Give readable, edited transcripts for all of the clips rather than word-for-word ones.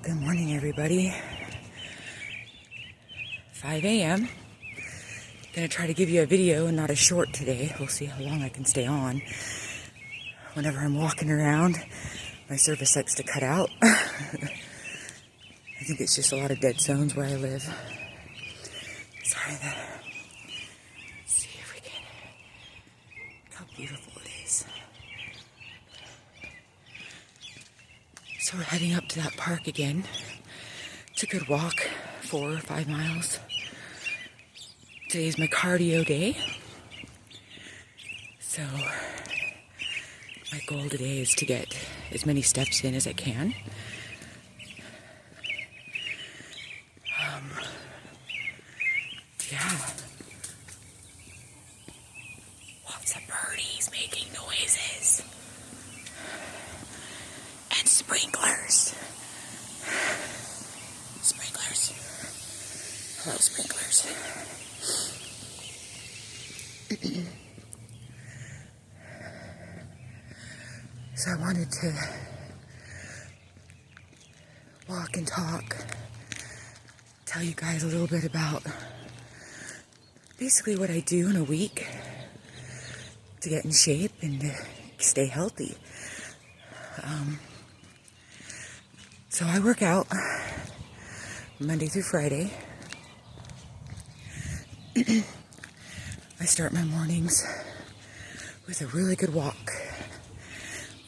Good morning, everybody. 5 a.m. Gonna try to give you a video and not a short today. We'll see how long I can stay on. Whenever I'm walking around, my service likes to cut out. I think it's just a lot of dead zones where I live. Sorry that. Let's see if we can. Look how beautiful it is. So we're heading up to that park again. It's a good walk, 4 or 5 miles. Today's my cardio day. So my goal today is to get as many steps in as I can. Yeah. Lots of birdies making noises. And sprinklers. Sprinklers. Hello, sprinklers. So I wanted to walk and talk, tell you guys a little bit about basically what I do in a week to get in shape and to stay healthy. So I work out Monday through Friday. I start my mornings with a really good walk.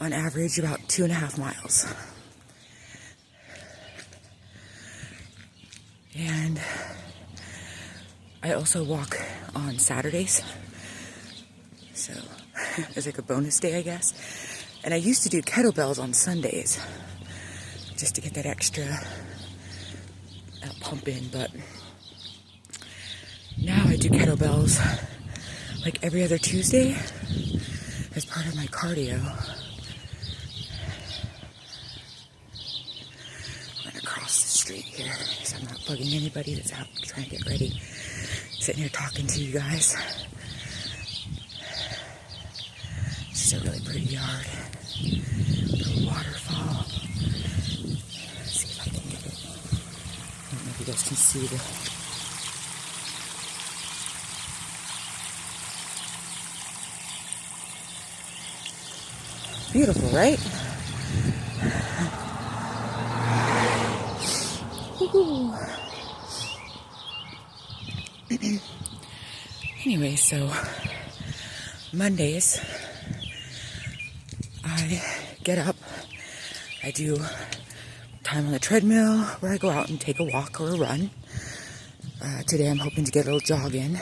On average, about 2.5 miles. And I also walk on Saturdays. So it's like a bonus day, I guess. And I used to do kettlebells on Sundays just to get that extra pump in. But now I do kettlebells like every other Tuesday as part of my cardio. Street here, so I'm not bugging anybody that's out trying to get ready. Sitting here talking to you guys. This is a really pretty yard. Little waterfall. Let's see if I can get it. I don't know if you guys can see the... Beautiful, right? Anyway, so Mondays I get up, I do time on the treadmill where I go out and take a walk or a run. Today I'm hoping to get a little jog in,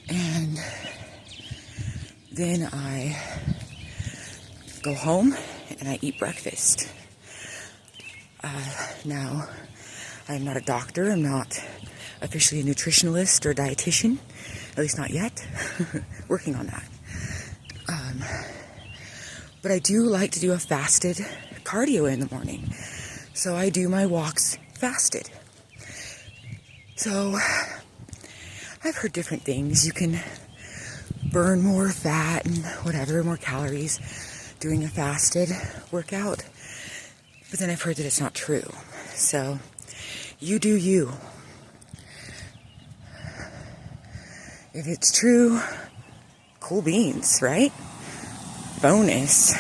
and then I go home and I eat breakfast. Now, I'm not a doctor, I'm not officially a nutritionalist or a dietitian, at least not yet. Working on that. But I do like to do a fasted cardio in the morning. So I do my walks fasted. So I've heard different things. You can burn more fat and whatever, more calories doing a fasted workout. But then I've heard that it's not true. So you do you. If it's true, cool beans, right? Bonus.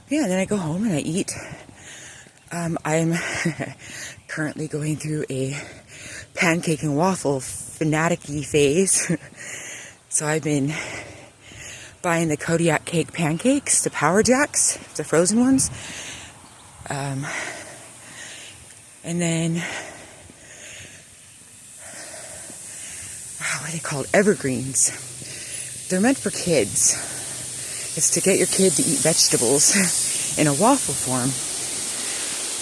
Yeah, then I go home and I eat. I'm currently going through a pancake and waffle fanatic-y phase. So I've been buying the Kodiak cake pancakes, the Power Jacks, the frozen ones. And then, what are they called? Evergreens. They're meant for kids. It's to get your kid to eat vegetables in a waffle form.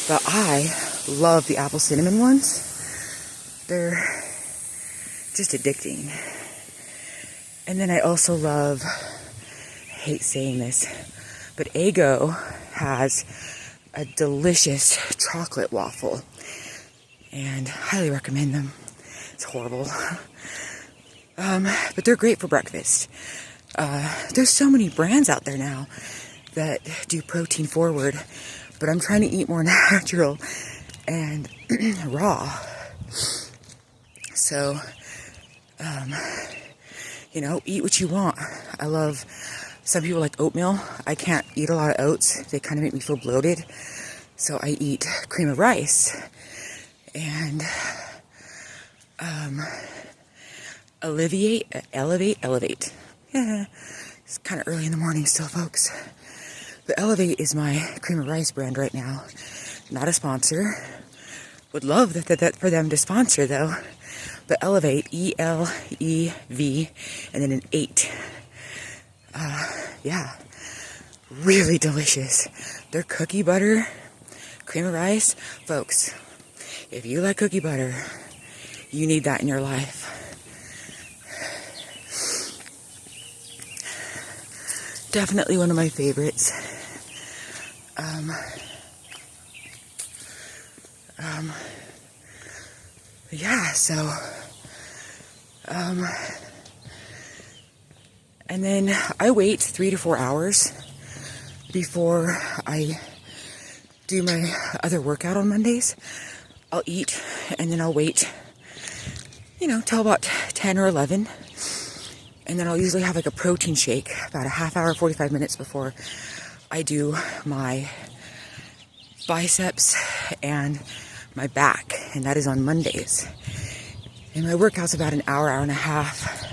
But I love the apple cinnamon ones. They're just addicting. And then I also love, I hate saying this, but Eggo has a delicious chocolate waffle. And highly recommend them. It's horrible. But they're great for breakfast. There's so many brands out there now that do protein forward, but I'm trying to eat more natural and raw. So, you know, eat what you want. I love, some people like oatmeal. I can't eat a lot of oats. They kind of make me feel bloated. So I eat cream of rice and elevate. Yeah, it's kind of early in the morning still, folks. But Elevate is my cream of rice brand right now. Not a sponsor. Would love that for them to sponsor though. But Elevate, E-L-E-V, and then an 8. Yeah, really delicious. Their cookie butter, cream of rice, folks. If you like cookie butter, you need that in your life. Definitely one of my favorites. Yeah, so, and then I wait 3 to 4 hours before I do my other workout on Mondays. I'll eat and then I'll wait, you know, till about 10 or 11. And then I'll usually have like a protein shake about a half hour, 45 minutes before I do my biceps and my back. And that is on Mondays. And my workout's about an hour, hour and a half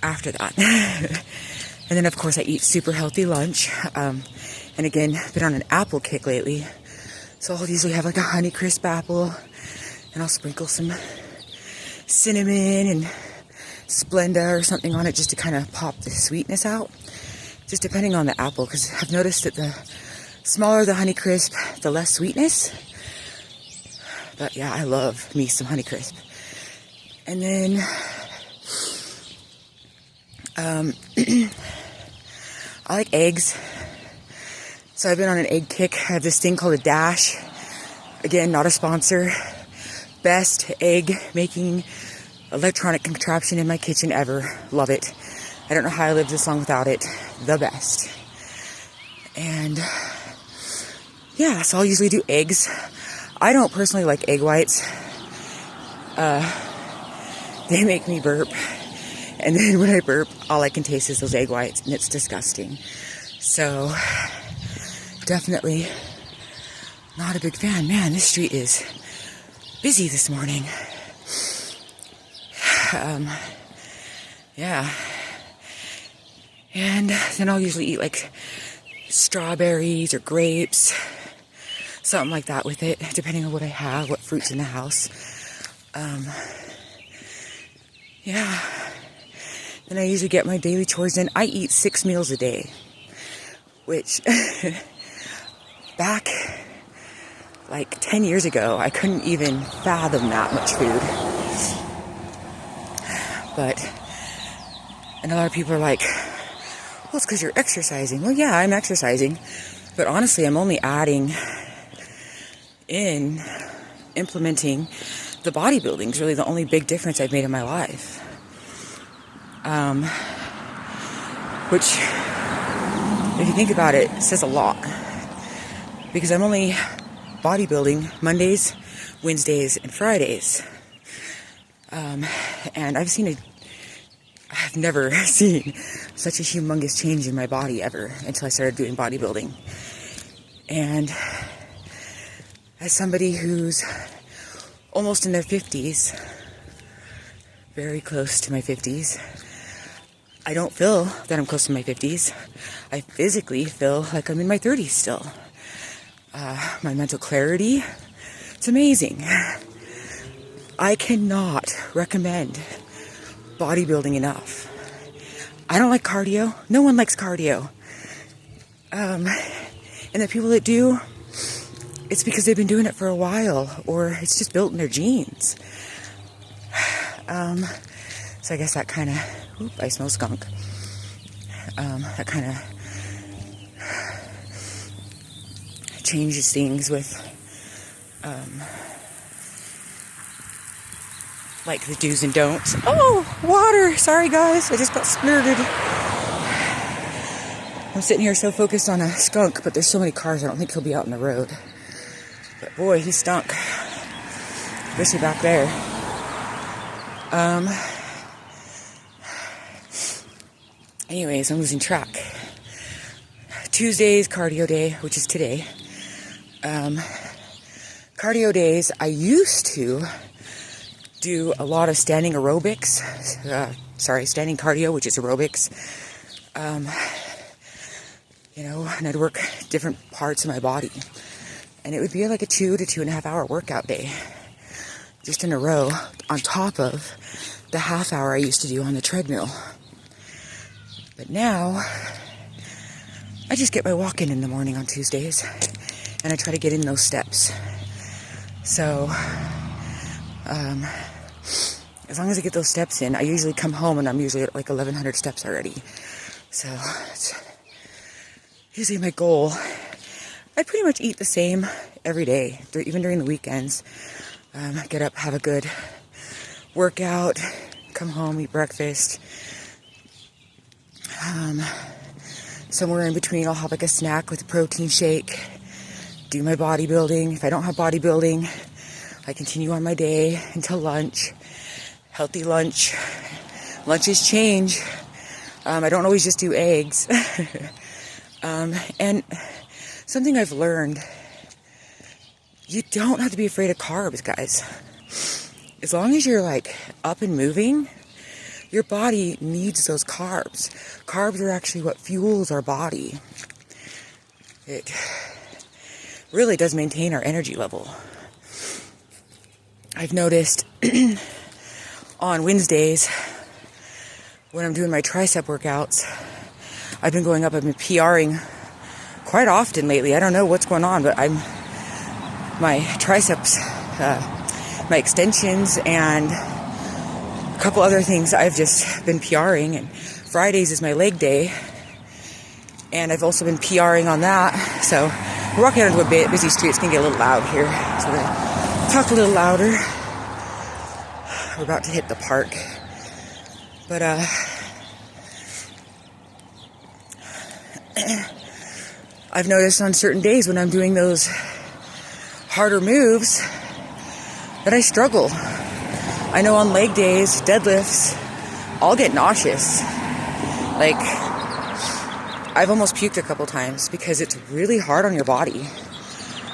after that. And then of course I eat super healthy lunch. And again, been on an apple kick lately. So I'll usually have like a Honeycrisp apple and I'll sprinkle some cinnamon and Splenda or something on it just to kind of pop the sweetness out. Just depending on the apple, because I've noticed that the smaller the Honeycrisp, the less sweetness. But yeah, I love me some Honeycrisp. And then I like eggs. So I've been on an egg kick. I have this thing called a Dash. Again, not a sponsor. Best egg making electronic contraption in my kitchen ever. Love it. I don't know how I lived this long without it. The best. And yeah, so I'll usually do eggs. I don't personally like egg whites. They make me burp. And then when I burp, all I can taste is those egg whites, and it's disgusting. So definitely not a big fan. Man, this street is busy this morning. Yeah. And then I'll usually eat like strawberries or grapes, something like that with it, depending on what I have, what fruit's in the house. Yeah. Then I usually get my daily chores in. I eat 6 meals a day, which back like 10 years ago, I couldn't even fathom that much food. But, and a lot of people are like, well, it's because you're exercising. Well, yeah, I'm exercising. But honestly, I'm only adding in, implementing the bodybuilding is really the only big difference I've made in my life. Which, if you think about it, says a lot. Because I'm only bodybuilding Mondays, Wednesdays, and Fridays. And I've never seen such a humongous change in my body ever until I started doing bodybuilding. And as somebody who's almost in their 50s, very close to my 50s, I don't feel that I'm close to my 50s. I physically feel like I'm in my 30s still. My mental clarity, it's amazing. I cannot recommend bodybuilding enough. I don't like cardio. No one likes cardio. And the people that do, it's because they've been doing it for a while, or it's just built in their genes. So I guess that kind of, I smell skunk. That kind of changes things with like the do's and don'ts. Oh, water! Sorry guys, I just got splurted. I'm sitting here so focused on a skunk, but there's so many cars, I don't think he'll be out on the road. But boy, he stunk. Especially back there. Anyways, I'm losing track. Tuesday's cardio day, which is today. Cardio days, I used to do a lot of standing aerobics. Standing cardio, which is aerobics. And I'd work different parts of my body. And it would be like a 2 to 2.5 hour workout day. Just in a row, on top of the half hour I used to do on the treadmill. But now, I just get my walk in the morning on Tuesdays. And I try to get in those steps. So, as long as I get those steps in, I usually come home and I'm usually at like 1,100 steps already. So, it's usually my goal. I pretty much eat the same every day, even during the weekends. Get up, have a good workout, come home, eat breakfast. Somewhere in between, I'll have like a snack with a protein shake, do my bodybuilding. If I don't have bodybuilding, I continue on my day until lunch. Healthy lunch. Lunches change. I don't always just do eggs. And something I've learned, you don't have to be afraid of carbs, guys. As long as you're like up and moving, your body needs those carbs. Carbs are actually what fuels our body. It really does maintain our energy level. I've noticed on Wednesdays when I'm doing my tricep workouts, I've been PRing quite often lately. I don't know what's going on, but my triceps, my extensions, and a couple other things I've just been PRing. And Fridays is my leg day, and I've also been PRing on that. So we're walking out into a busy street. It's gonna get a little loud here, so we're gonna talk a little louder. We're about to hit the park, but I've noticed on certain days when I'm doing those harder moves that I struggle. I know on leg days, deadlifts, I'll get nauseous. Like, I've almost puked a couple times because it's really hard on your body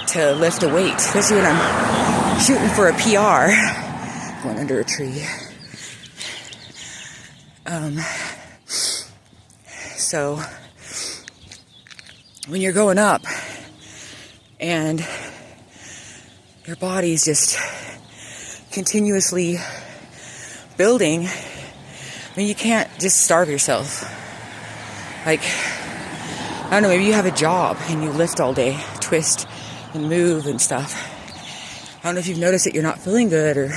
to lift a weight, especially when I'm shooting for a PR. Going under a tree. So when you're going up and your body's just continuously building, I mean, you can't just starve yourself. Like, I don't know, maybe you have a job and you lift all day, twist and move and stuff. I don't know if you've noticed that you're not feeling good or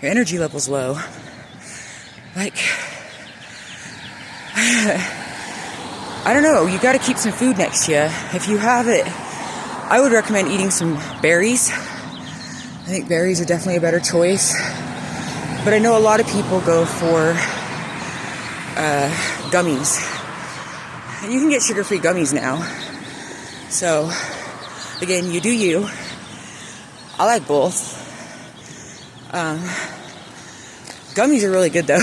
your energy level's low. Like, I don't know, you gotta keep some food next to you. If you have it, I would recommend eating some berries. I think berries are definitely a better choice. But I know a lot of people go for gummies. And you can get sugar-free gummies now. So, again, you do you. I like both. Gummies are really good though.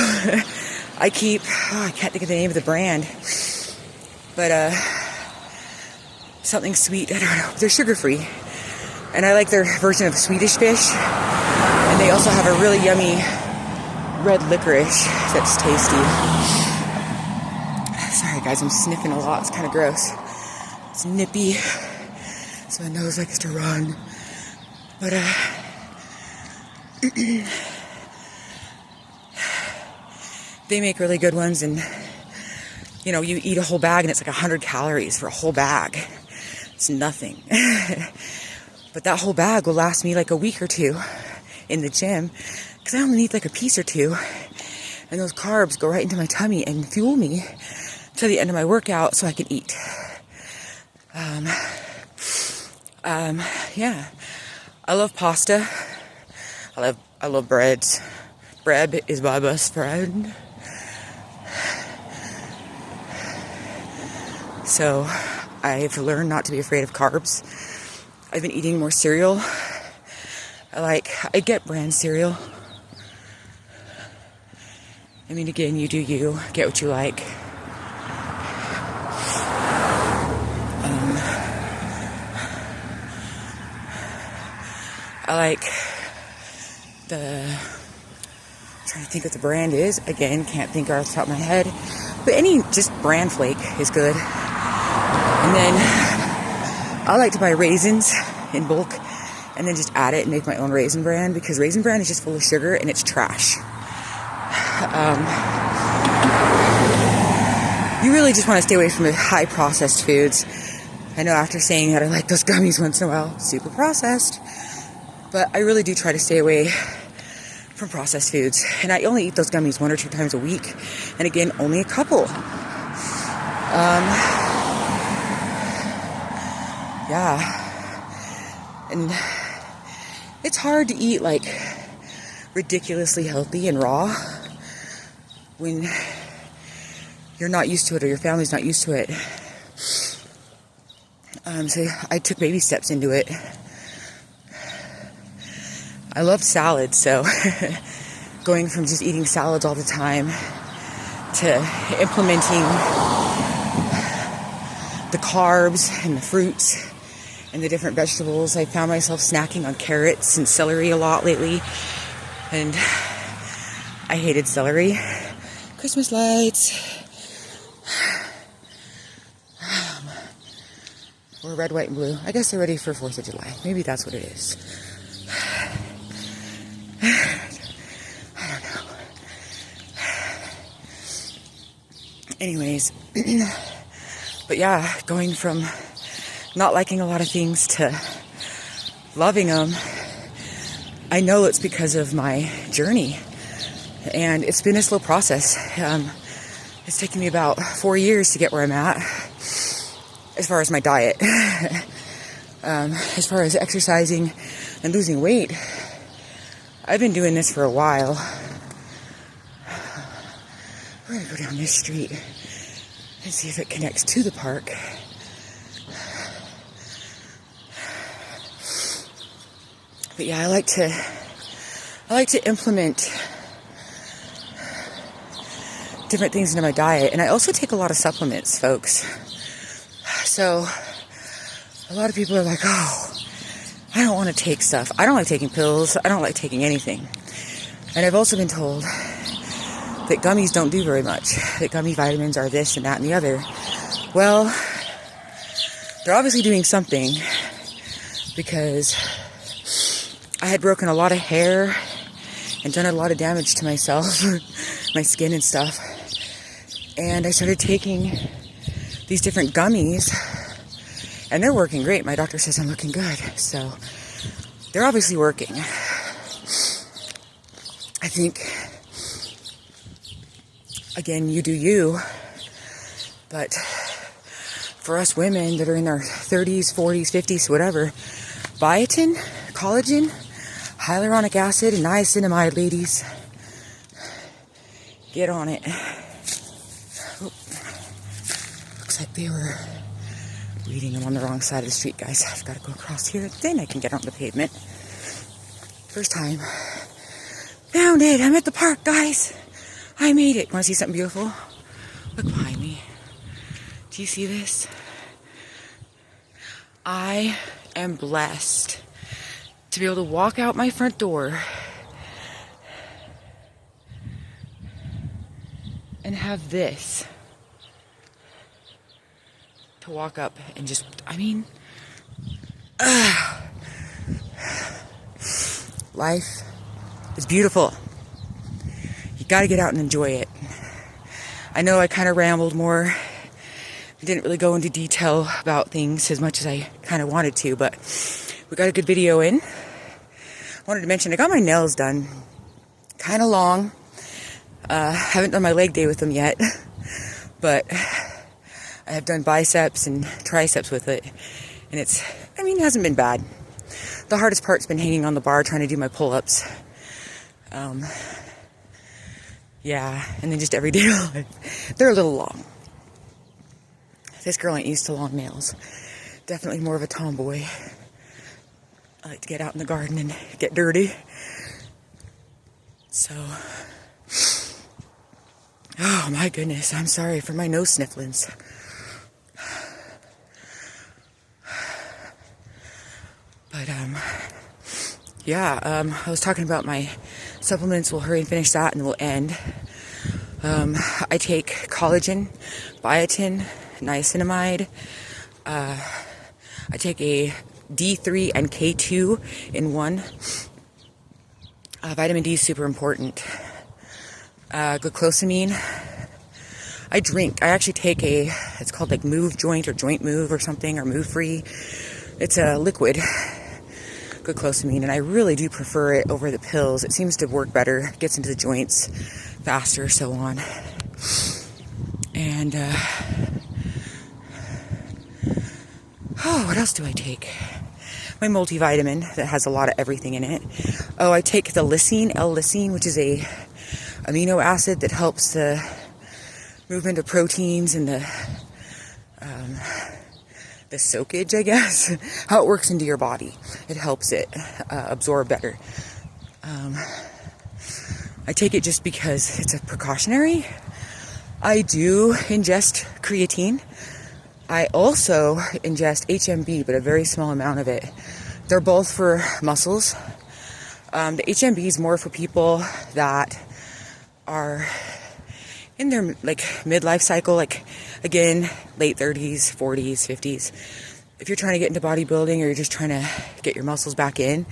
I can't think of the name of the brand. But, something sweet, I don't know. They're sugar-free. And I like their version of Swedish fish. And they also have a really yummy red licorice that's tasty. Sorry guys, I'm sniffing a lot. It's kind of gross. It's nippy. So my nose likes to run. But, they make really good ones, and you know, you eat a whole bag and it's like 100 calories for a whole bag. It's nothing. But that whole bag will last me like a week or two in the gym, because I only need like a piece or two, and those carbs go right into my tummy and fuel me to the end of my workout so I can eat. Yeah, I love pasta. I love breads. bread is my best friend. So I've learned not to be afraid of carbs. I've been eating more cereal. I get brand cereal. I mean, again, you do you. Get what you like. I like I'm trying to think what the brand is. Again, can't think off the top of my head. But any just bran flake is good. And then I like to buy raisins in bulk and then just add it and make my own raisin bran, because raisin bran is just full of sugar and it's trash. You really just want to stay away from the high processed foods. I know after saying that I like those gummies once in a while, super processed. But I really do try to stay away from processed foods. And I only eat those gummies 1 or 2 times a week. And again, only a couple. Yeah. And it's hard to eat like ridiculously healthy and raw when you're not used to it or your family's not used to it. So I took baby steps into it. I love salads, so going from just eating salads all the time to implementing the carbs and the fruits and the different vegetables. I found myself snacking on carrots and celery a lot lately, and I hated celery. Christmas lights. Or red, white, and blue. I guess they're ready for 4th of July. Maybe that's what it is. I don't know. Anyways. But yeah, going from not liking a lot of things to loving them, I know it's because of my journey. And it's been a slow process. It's taken me about 4 years to get where I'm at. As far as my diet, as far as exercising and losing weight, I've been doing this for a while. We're gonna go down this street and see if it connects to the park. But yeah, I like to implement different things into my diet, and I also take a lot of supplements, folks. So, a lot of people are like, oh, I don't want to take stuff. I don't like taking pills. I don't like taking anything. And I've also been told that gummies don't do very much. That gummy vitamins are this and that and the other. Well, they're obviously doing something, because I had broken a lot of hair and done a lot of damage to myself, my skin and stuff. And I started taking these different gummies, and they're working great. My doctor says I'm looking good, so they're obviously working. I think, again, you do you, but for us women that are in our 30s, 40s, 50s, whatever, biotin, collagen, hyaluronic acid, and niacinamide, ladies, get on it. Like they were reading them on the wrong side of the street, guys. I've got to go across here, then I can get on the pavement. First time. Found it. I'm at the park, guys. I made it. Want to see something beautiful? Look behind me. Do you see this? I am blessed to be able to walk out my front door and have this to walk up and just, life is beautiful. You got to get out and enjoy it. I know I kind of rambled more. I didn't really go into detail about things as much as I kind of wanted to, but we got a good video in. I wanted to mention I got my nails done. Kind of long. Haven't done my leg day with them yet, but I have done biceps and triceps with it, and it hasn't been bad. The hardest part's been hanging on the bar trying to do my pull-ups. Yeah, and then just everyday life. They're a little long. This girl ain't used to long nails. Definitely more of a tomboy. I like to get out in the garden and get dirty. So, oh my goodness, I'm sorry for my nose snifflings. But, yeah, I was talking about my supplements. We'll hurry and finish that and we'll end. I take collagen, biotin, niacinamide. I take a D3 and K2 in one. Vitamin D is super important. Glucosamine. I drink. I actually take it's called like Move Joint or Joint Move or something, or Move Free. It's a liquid glucosamine, and I really do prefer it over the pills. It seems to work better, gets into the joints faster, so on. And, what else do I take? My multivitamin that has a lot of everything in it. Oh, I take the lysine, L-lysine, which is a amino acid that helps the movement of proteins and the soakage, I guess, how it works into your body. It helps it absorb better. I take it just because it's a precautionary. I do ingest creatine. I also ingest HMB, but a very small amount of it. They're both for muscles. The HMB is more for people that are in their like midlife cycle, like again, late 30s, 40s, 50s. If you're trying to get into bodybuilding or you're just trying to get your muscles back in,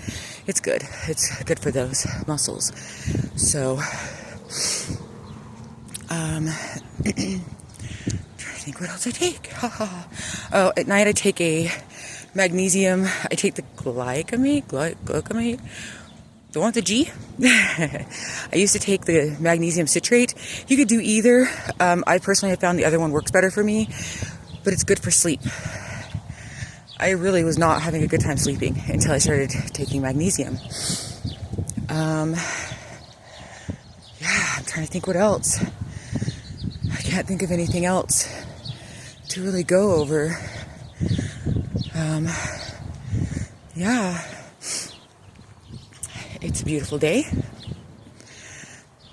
it's good. It's good for those muscles. So, trying to think what else I take. Oh, at night I take a magnesium. I take the glucamate. The one with the G? I used to take the magnesium citrate. You could do either. I personally have found the other one works better for me, but it's good for sleep. I really was not having a good time sleeping until I started taking magnesium. Yeah, I'm trying to think what else. I can't think of anything else to really go over. Yeah. It's a beautiful day.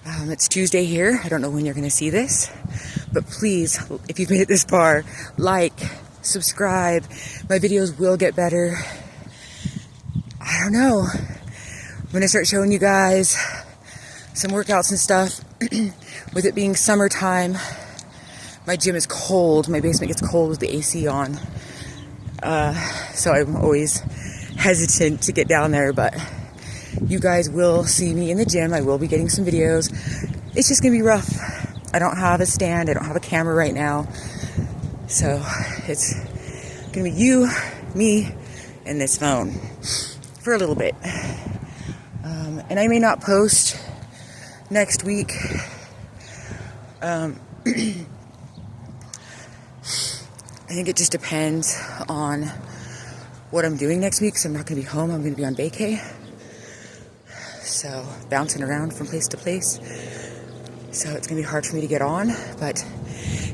It's Tuesday here. I don't know when you're going to see this, but please, if you've made it this far, like, subscribe. My videos will get better. I don't know. I'm going to start showing you guys some workouts and stuff. With it being summertime, my gym is cold. My basement gets cold with the AC on. So I'm always hesitant to get down there, but you guys will see me in the gym. I will be getting some videos. It's just going to be rough. I don't have a stand. I don't have a camera right now. So it's going to be you, me, and this phone for a little bit. And I may not post next week. I think it just depends on what I'm doing next week. So I'm not going to be home. I'm going to be on vacay. So bouncing around from place to place. So it's going to be hard for me to get on. But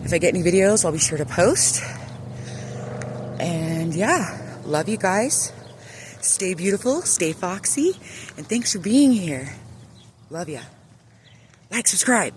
if I get any videos, I'll be sure to post. And yeah, love you guys. Stay beautiful, stay foxy. And thanks for being here. Love ya. Like, subscribe.